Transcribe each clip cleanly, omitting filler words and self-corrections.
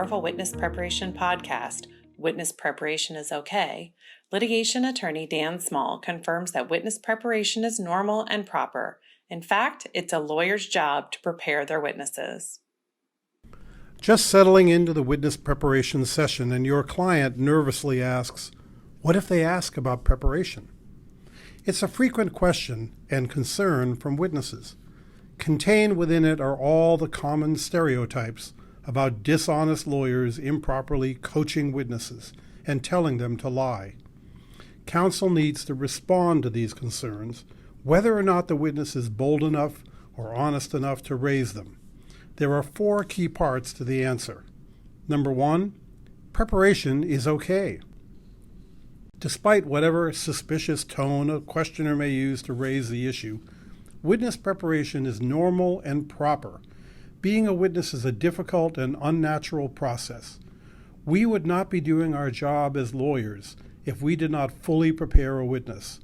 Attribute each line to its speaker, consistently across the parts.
Speaker 1: powerful witness preparation podcast, Witness Preparation is Okay, litigation attorney Dan Small confirms that witness preparation is normal and proper. In fact, it's a lawyer's job to prepare their witnesses.
Speaker 2: Just settling into the witness preparation session and your client nervously asks, "What if they ask about preparation?" It's a frequent question and concern from witnesses. Contained within it are all the common stereotypes about dishonest lawyers improperly coaching witnesses and telling them to lie. Counsel needs to respond to these concerns, whether or not the witness is bold enough or honest enough to raise them. There are 4 key parts to the answer. Number 1, preparation is okay. Despite whatever suspicious tone a questioner may use to raise the issue, witness preparation is normal and proper. Being a witness is a difficult and unnatural process. We would not be doing our job as lawyers if we did not fully prepare a witness.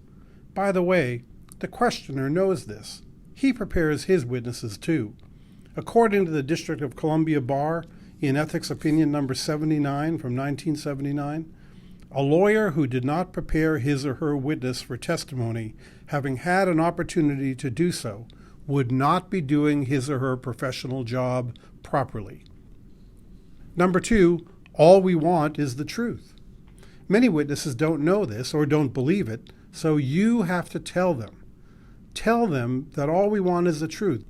Speaker 2: By the way, the questioner knows this. He prepares his witnesses too. According to the District of Columbia Bar, in Ethics Opinion Number 79 from 1979, a lawyer who did not prepare his or her witness for testimony, having had an opportunity to do so, would not be doing his or her professional job properly. Number 2, all we want is the truth. Many witnesses don't know this or don't believe it, so you have to tell them. Tell them that all we want is the truth.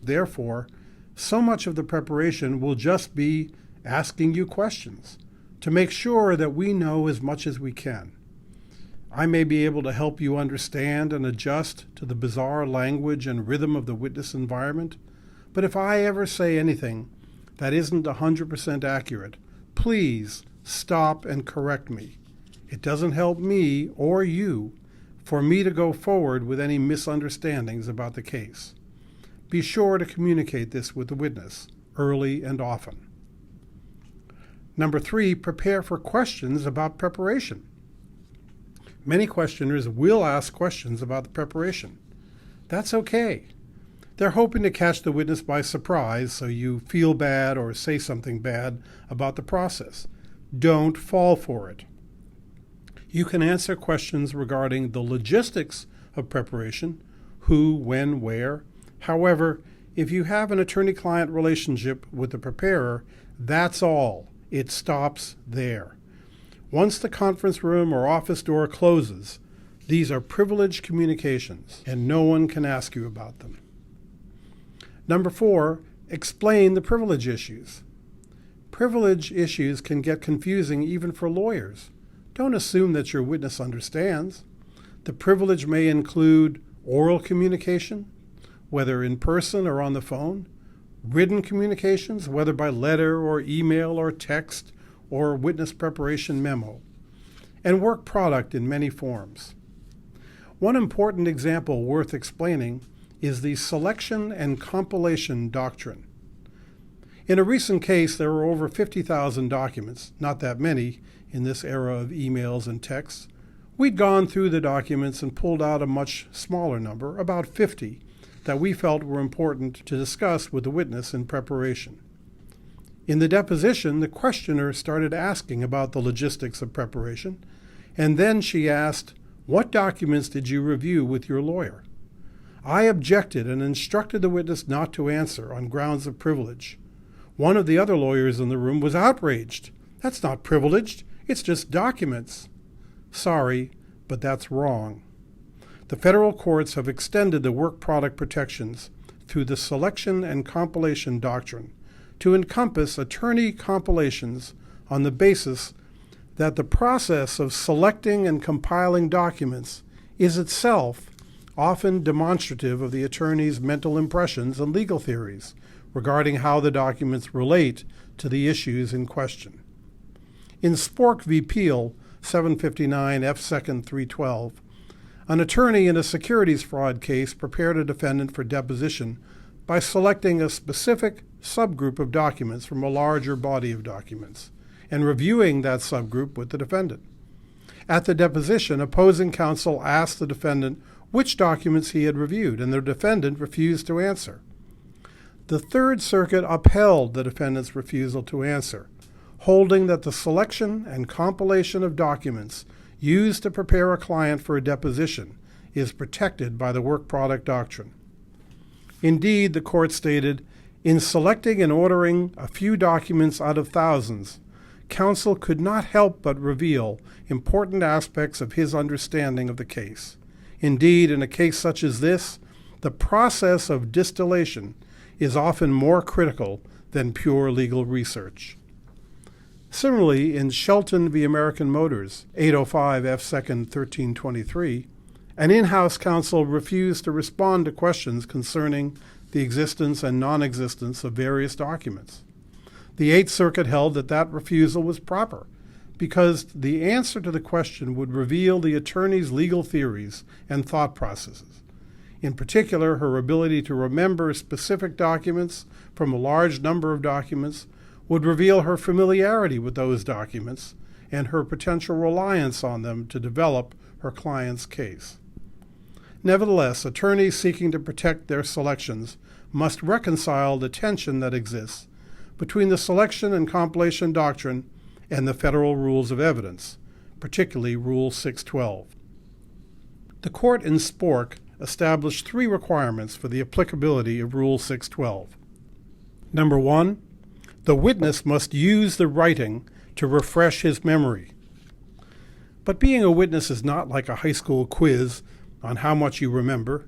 Speaker 2: Therefore, so much of the preparation will just be asking you questions to make sure that we know as much as we can. I may be able to help you understand and adjust to the bizarre language and rhythm of the witness environment, but if I ever say anything that isn't 100% accurate, please stop and correct me. It doesn't help me or you for me to go forward with any misunderstandings about the case. Be sure to communicate this with the witness early and often. Number 3, prepare for questions about preparation. Many questioners will ask questions about the preparation. That's okay. They're hoping to catch the witness by surprise so you feel bad or say something bad about the process. Don't fall for it. You can answer questions regarding the logistics of preparation, who, when, where. However, if you have an attorney-client relationship with the preparer, that's all. It stops there. Once the conference room or office door closes, these are privileged communications, and no one can ask you about them. Number 4, explain the privilege issues. Privilege issues can get confusing even for lawyers. Don't assume that your witness understands. The privilege may include oral communication, whether in person or on the phone, written communications, whether by letter or email or text or witness preparation memo, and work product in many forms. One important example worth explaining is the selection and compilation doctrine. In a recent case, there were over 50,000 documents, not that many in this era of emails and texts. We'd gone through the documents and pulled out a much smaller number, about 50, that we felt were important to discuss with the witness in preparation. In the deposition, the questioner started asking about the logistics of preparation, and then she asked, "What documents did you review with your lawyer?" I objected and instructed the witness not to answer on grounds of privilege. One of the other lawyers in the room was outraged. "That's not privileged, it's just documents." Sorry, but that's wrong. The federal courts have extended the work product protections through the selection and compilation doctrine to encompass attorney compilations on the basis that the process of selecting and compiling documents is itself often demonstrative of the attorney's mental impressions and legal theories regarding how the documents relate to the issues in question. In Spork v. Peel, 759 F. 2nd 312, an attorney in a securities fraud case prepared a defendant for deposition by selecting a specific subgroup of documents from a larger body of documents and reviewing that subgroup with the defendant. At the deposition, opposing counsel asked the defendant which documents he had reviewed, and the defendant refused to answer. The Third Circuit upheld the defendant's refusal to answer, holding that the selection and compilation of documents used to prepare a client for a deposition is protected by the work product doctrine. Indeed, the court stated, in selecting and ordering a few documents out of thousands, counsel could not help but reveal important aspects of his understanding of the case. Indeed, in a case such as this, the process of distillation is often more critical than pure legal research. Similarly, in Shelton v. American Motors, 805 F. 2nd 1323, an in-house counsel refused to respond to questions concerning the existence and non-existence of various documents. The Eighth Circuit held that that refusal was proper because the answer to the question would reveal the attorney's legal theories and thought processes. In particular, her ability to remember specific documents from a large number of documents would reveal her familiarity with those documents and her potential reliance on them to develop her client's case. Nevertheless, attorneys seeking to protect their selections must reconcile the tension that exists between the selection and compilation doctrine and the federal rules of evidence, particularly Rule 612. The court in Spork established three requirements for the applicability of Rule 612. Number one, the witness must use the writing to refresh his memory. But being a witness is not like a high school quiz on how much you remember.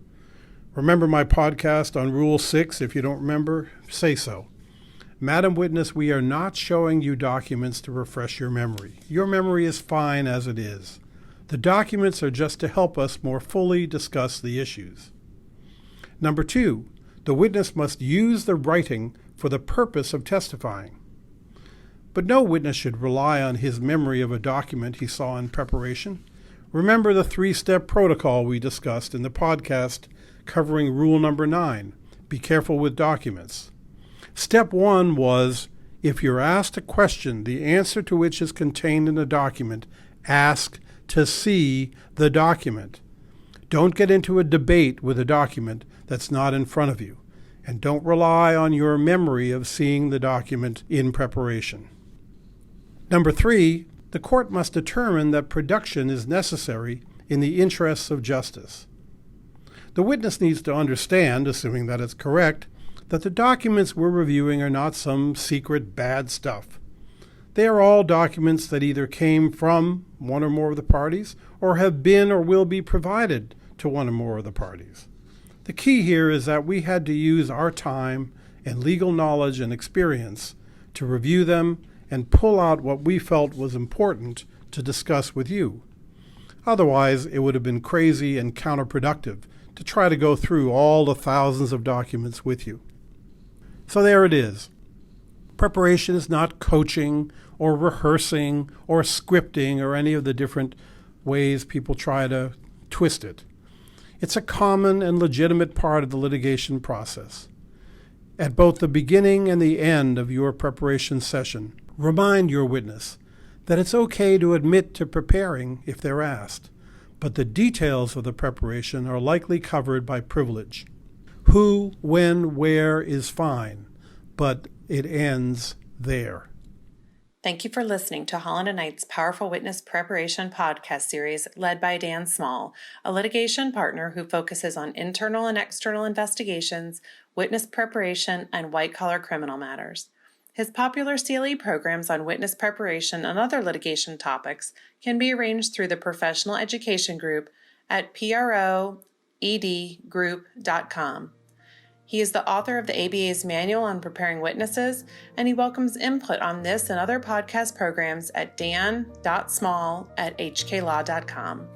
Speaker 2: Remember my podcast on Rule 6? If you don't remember, say so. Madam Witness, we are not showing you documents to refresh your memory. Your memory is fine as it is. The documents are just to help us more fully discuss the issues. Number two, the witness must use the writing for the purpose of testifying. But no witness should rely on his memory of a document he saw in preparation. Remember the three-step protocol we discussed in the podcast covering Rule number 9, be careful with documents. Step 1 was, if you're asked a question, the answer to which is contained in a document, ask to see the document. Don't get into a debate with a document that's not in front of you, and don't rely on your memory of seeing the document in preparation. Number 3, the court must determine that production is necessary in the interests of justice. The witness needs to understand, assuming that it's correct, that the documents we're reviewing are not some secret bad stuff. They are all documents that either came from one or more of the parties or have been or will be provided to one or more of the parties. The key here is that we had to use our time and legal knowledge and experience to review them and pull out what we felt was important to discuss with you. Otherwise, it would have been crazy and counterproductive to try to go through all the thousands of documents with you. So there it is. Preparation is not coaching or rehearsing or scripting or any of the different ways people try to twist it. It's a common and legitimate part of the litigation process. At both the beginning and the end of your preparation session, remind your witness that it's okay to admit to preparing if they're asked, but the details of the preparation are likely covered by privilege. Who, when, where is fine, but it ends there.
Speaker 1: Thank you for listening to Holland Knight's Powerful Witness Preparation podcast series led by Dan Small, a litigation partner who focuses on internal and external investigations, witness preparation, and white-collar criminal matters. His popular CLE programs on witness preparation and other litigation topics can be arranged through the Professional Education Group at proedgroup.com. He is the author of the ABA's Manual on Preparing Witnesses, and he welcomes input on this and other podcast programs at dan.small@hklaw.com.